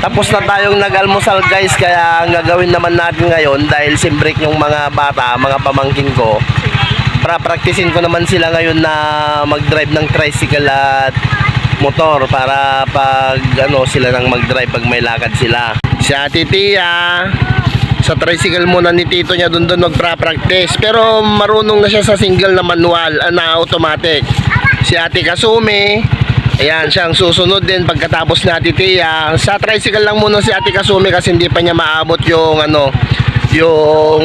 Tapos na tayong nag-almusal guys, kaya ang gagawin naman natin ngayon dahil simbrik yung mga bata, mga pamangkin ko. Praktisin ko naman sila ngayon na mag-drive ng tricycle at motor para pag sila nang mag-drive pag may lakad sila. Si Ate Tia, sa tricycle muna ni tito niya doon magpa-practice. Pero marunong na siya sa single na manual, na automatic. Si Ate Kasumi, ayan, siyang susunod din pagkatapos ni Ate Tia. Sa tricycle lang muna si Ate Kasumi kasi hindi pa niya maabot yung yung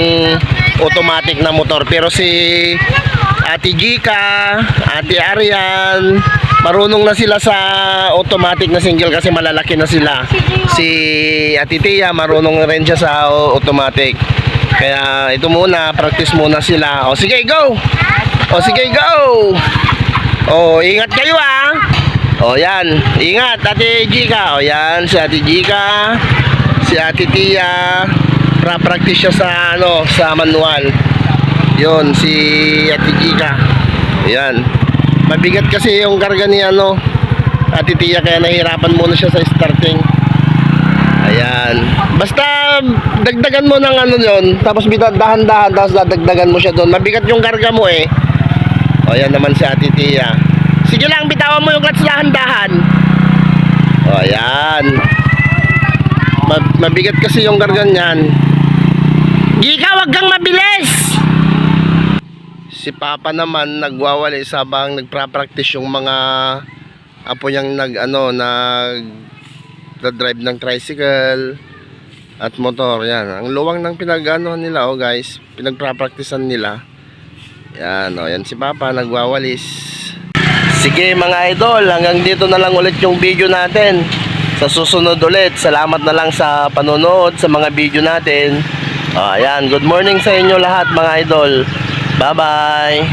automatic na motor. Pero si Ate Gika, Ate Arian, marunong na sila sa automatic na single kasi malalaki na sila. Si Ate Tia, marunong rin siya sa automatic. Kaya ito muna, practice muna sila. O sige, go! O sige, go! O, ingat kayo ah! O yan, ingat Ate Gika. O yan, si Ate Gika, si Ate Tia, practice siya sa sa manual. Yon, si Ate Gika. Ayan. Mabigat kasi yung karga ni Ate Tia, kaya nahihirapan muna siya sa starting. Ayan. Basta dagdagan mo ng yon, tapos dahan-dahan, tapos dadagdagan mo siya doon. Mabigat yung karga mo eh. O yan naman si Ate Tia. Sige lang, bitawan mo yung clutch dahan-dahan. O ayan. Mabigat kasi yung karga niyan. Gika, wag kang mabilis! Si Papa naman nagwawalis habang nagpa-practice yung mga apo niyang nag-drive ng tricycle at motor. Yan, ang luwang ng nila guys, pinagpa-practicean nila. Yan, yan si Papa nagwawalis. Sige mga idol, hanggang dito na lang ulit yung video natin. Sa susunod ulit, salamat na lang sa panonood sa mga video natin. Ayan, good morning sa inyo lahat mga idol. Bye-bye!